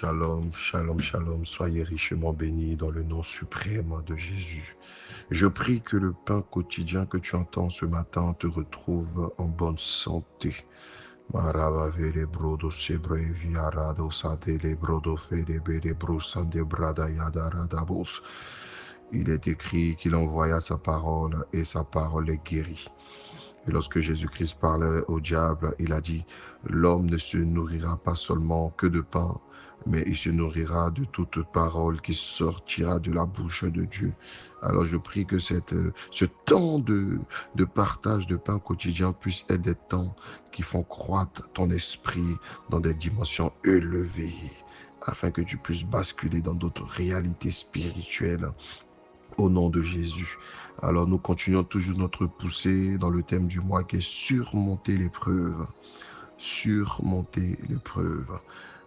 Shalom, shalom, shalom. Soyez richement bénis dans le nom suprême de Jésus. Je prie que le pain quotidien que tu entends ce matin te retrouve en bonne santé. Maravavere brodo sebrevi arado sadele brodo fedebere brosande brada yadaradabos. Il est écrit qu'il envoya sa parole et sa parole est guérie. Et lorsque Jésus-Christ parlait au diable, il a dit, l'homme ne se nourrira pas seulement que de pain, mais il se nourrira de toute parole qui sortira de la bouche de Dieu. Alors je prie que ce temps de partage de pain quotidien puisse être des temps qui font croître ton esprit dans des dimensions élevées, afin que tu puisses basculer dans d'autres réalités spirituelles. Au nom de Jésus. Alors nous continuons toujours notre poussée dans le thème du mois qui est surmonter l'épreuve. Surmonter l'épreuve.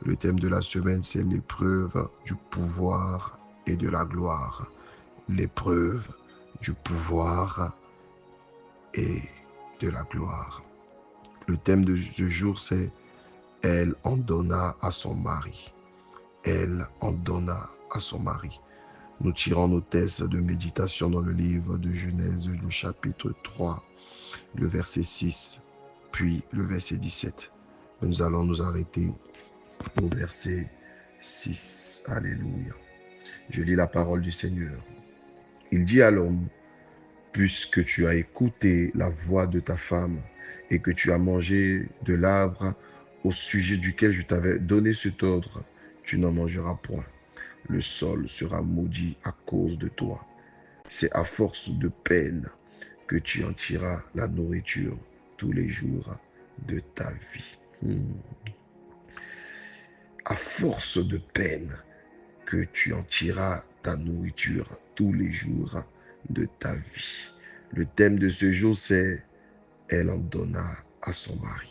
Le thème de la semaine, c'est l'épreuve du pouvoir et de la gloire. L'épreuve du pouvoir et de la gloire. Le thème de ce jour, c'est elle en donna à son mari. Elle en donna à son mari. Nous tirons nos thèses de méditation dans le livre de Genèse, le chapitre 3, le verset 6, puis le verset 17. Nous allons nous arrêter au verset 6. Alléluia. Je lis la parole du Seigneur. Il dit à l'homme, puisque tu as écouté la voix de ta femme et que tu as mangé de l'arbre au sujet duquel je t'avais donné cet ordre, tu n'en mangeras point. Le sol sera maudit à cause de toi. C'est à force de peine que tu en tireras la nourriture tous les jours de ta vie. À force de peine que tu en tireras ta nourriture tous les jours de ta vie. Le thème de ce jour, c'est « Elle en donna à son mari ».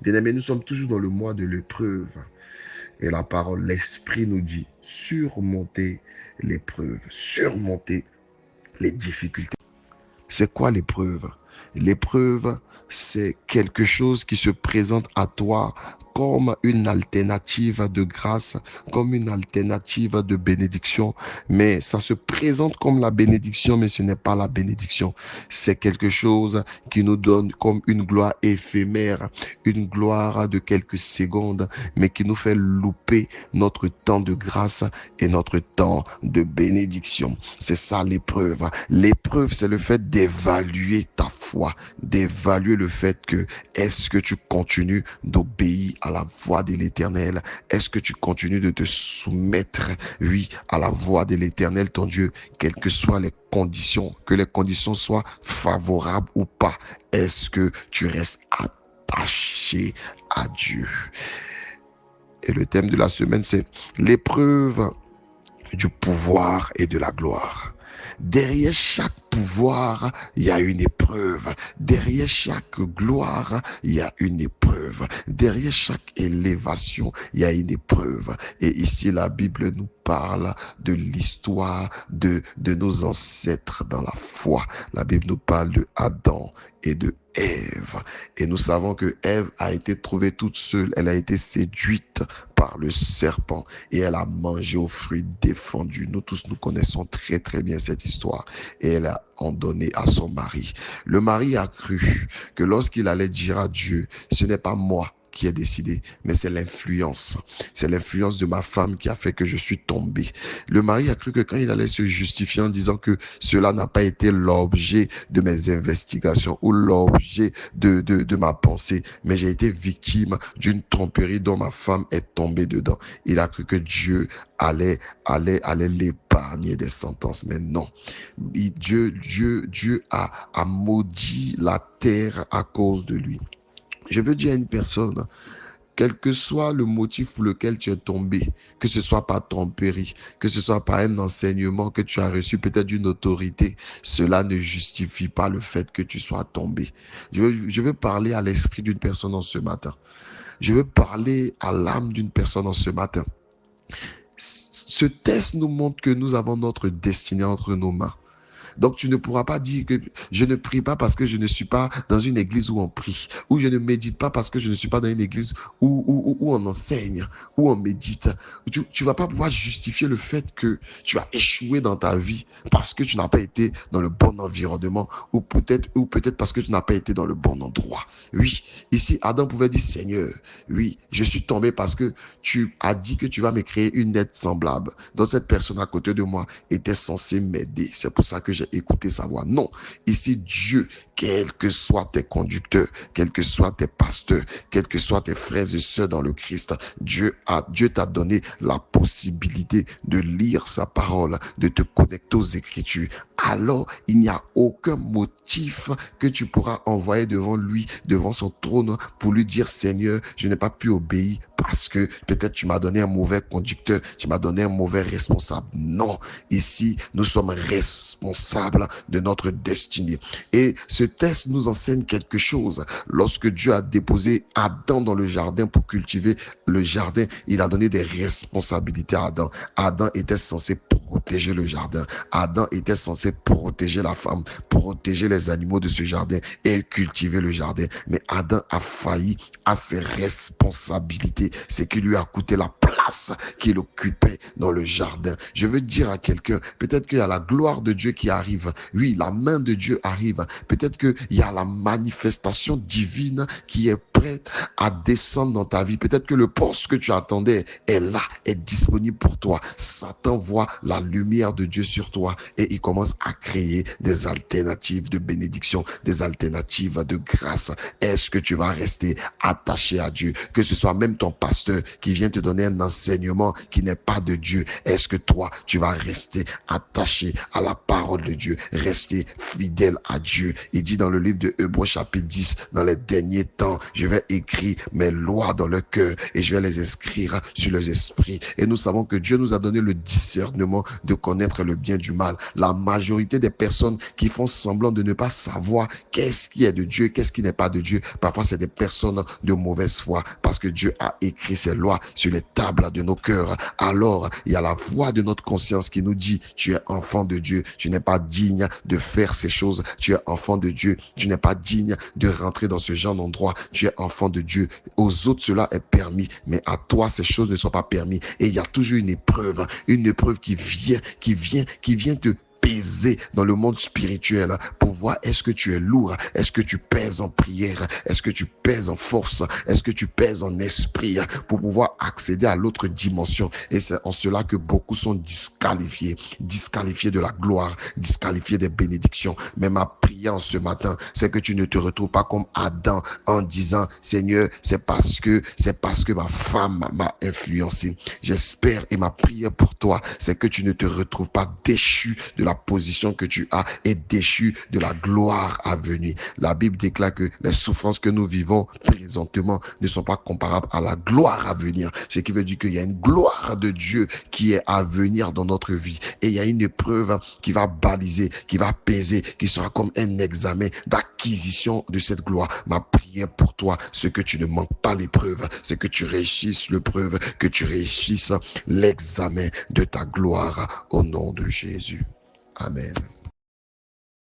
Bien-aimés, nous sommes toujours dans le mois de l'épreuve. Et la parole, l'Esprit nous dit surmonter l'épreuve, surmonter les difficultés. C'est quoi l'épreuve? L'épreuve, c'est quelque chose qui se présente à toi comme une alternative de grâce, comme une alternative de bénédiction. Mais ça se présente comme la bénédiction, mais ce n'est pas la bénédiction. C'est quelque chose qui nous donne comme une gloire éphémère, une gloire de quelques secondes, mais qui nous fait louper notre temps de grâce et notre temps de bénédiction. C'est ça l'épreuve. L'épreuve, c'est le fait d'évaluer ta foi, d'évaluer le fait que est-ce que tu continues d'obéir à la voix de l'Éternel? Est-ce que tu continues de te soumettre, oui, à la voix de l'Éternel, ton Dieu, quelles que soient les conditions, que les conditions soient favorables ou pas? Est-ce que tu restes attaché à Dieu? Et le thème de la semaine, c'est l'épreuve du pouvoir et de la gloire. Derrière chaque pouvoir, il y a une épreuve. Derrière chaque gloire, il y a une épreuve. Derrière chaque élévation, il y a une épreuve. Et ici, la Bible nous parle de l'histoire de nos ancêtres dans la foi. La Bible nous parle de Adam et de Ève. Et nous savons que Ève a été trouvée toute seule. Elle a été séduite par le serpent et elle a mangé au fruit défendu. Nous tous, nous connaissons très très bien cette histoire. Et elle a en donné à son mari. Le mari a cru que lorsqu'il allait dire à Dieu, ce n'est pas moi qui ai décidé, mais c'est l'influence. C'est l'influence de ma femme qui a fait que je suis tombé. Le mari a cru que quand il allait se justifier en disant que cela n'a pas été l'objet de mes investigations ou l'objet de ma pensée, mais j'ai été victime d'une tromperie dont ma femme est tombée dedans. Il a cru que Dieu allait l'épargner des sentences, mais non. Dieu a maudit la terre à cause de lui. Je veux dire à une personne, quel que soit le motif pour lequel tu es tombé, que ce soit par tromperie, que ce soit par un enseignement que tu as reçu, peut-être d'une autorité, cela ne justifie pas le fait que tu sois tombé. Je veux parler à l'esprit d'une personne en ce matin. Je veux parler à l'âme d'une personne en ce matin. Ce test nous montre que nous avons notre destinée entre nos mains. Donc tu ne pourras pas dire que je ne prie pas parce que je ne suis pas dans une église où on prie, ou je ne médite pas parce que je ne suis pas dans une église où on enseigne, où on médite. Tu vas pas pouvoir justifier le fait que tu as échoué dans ta vie parce que tu n'as pas été dans le bon environnement, ou peut-être parce que tu n'as pas été dans le bon endroit. Oui, ici Adam pouvait dire Seigneur, oui, je suis tombé parce que tu as dit que tu vas me créer une aide semblable. Donc cette personne à côté de moi était censée m'aider. C'est pour ça que j'ai écouté sa voix. Non, ici Dieu, quels que soient tes conducteurs, quels que soient tes pasteurs, quels que soient tes frères et sœurs dans le Christ, Dieu t'a donné la possibilité de lire sa parole, de te connecter aux Écritures. Alors, il n'y a aucun motif que tu pourras envoyer devant lui, devant son trône, pour lui dire, Seigneur, je n'ai pas pu obéir parce que peut-être tu m'as donné un mauvais conducteur, tu m'as donné un mauvais responsable. Non, ici, nous sommes responsables de notre destinée. Et ce texte nous enseigne quelque chose. Lorsque Dieu a déposé Adam dans le jardin pour cultiver le jardin, il a donné des responsabilités à Adam. Adam était censé protéger le jardin. Adam était censé protéger la femme, protéger les animaux de ce jardin et cultiver le jardin. Mais Adam a failli à ses responsabilités, ce qui lui a coûté la place qu'il occupait dans le jardin. Je veux dire à quelqu'un, peut-être qu'il y a la gloire de Dieu qui arrive. Oui, la main de Dieu arrive. Peut-être qu'il y a la manifestation divine qui est prête à descendre dans ta vie. Peut-être que le poste que tu attendais est là, est disponible pour toi. Satan voit la lumière de Dieu sur toi et il commence à créer des alternatives de bénédiction, des alternatives de grâce. Est-ce que tu vas rester attaché à Dieu? Que ce soit même ton pasteur qui vient te donner un enseignement qui n'est pas de Dieu. Est-ce que toi, tu vas rester attaché à la parole de Dieu, rester fidèle à Dieu? Il dit dans le livre de Hébreux chapitre 10, dans les derniers temps, je vais écrire mes lois dans le cœur et je vais les inscrire sur les esprits. Et nous savons que Dieu nous a donné le discernement de connaître le bien du mal. La majorité des personnes qui font semblant de ne pas savoir qu'est-ce qui est de Dieu, qu'est-ce qui n'est pas de Dieu, parfois c'est des personnes de mauvaise foi, parce que Dieu a écrit ses lois sur les tables de nos cœurs. Alors, il y a la voix de notre conscience qui nous dit, tu es enfant de Dieu, tu n'es pas digne de faire ces choses, tu es enfant de Dieu, tu n'es pas digne de rentrer dans ce genre d'endroit, tu es enfant de Dieu. Aux autres, cela est permis, mais à toi, ces choses ne sont pas permises. Et il y a toujours une épreuve qui vient te peser dans le monde spirituel pour voir est-ce que tu es lourd, est-ce que tu pèses en prière, est-ce que tu pèses en force, est-ce que tu pèses en esprit pour pouvoir accéder à l'autre dimension. Et c'est en cela que beaucoup sont disqualifiés de la gloire, disqualifiés des bénédictions. Mais ma prière en ce matin, c'est que tu ne te retrouves pas comme Adam en disant, Seigneur, c'est parce que ma femme m'a influencé. J'espère, et ma prière pour toi, c'est que tu ne te retrouves pas déchu de la position que tu as et déchu de la gloire à venir. La Bible déclare que les souffrances que nous vivons présentement ne sont pas comparables à la gloire à venir. Ce qui veut dire qu'il y a une gloire de Dieu qui est à venir dans notre vie. Et il y a une épreuve qui va baliser, qui va peser, qui sera comme un examen d'acquisition de cette gloire. Ma prière pour toi, c'est que tu ne manques pas l'épreuve, c'est que tu réussisses l'épreuve, que tu réussisses l'examen de ta gloire au nom de Jésus. Amen.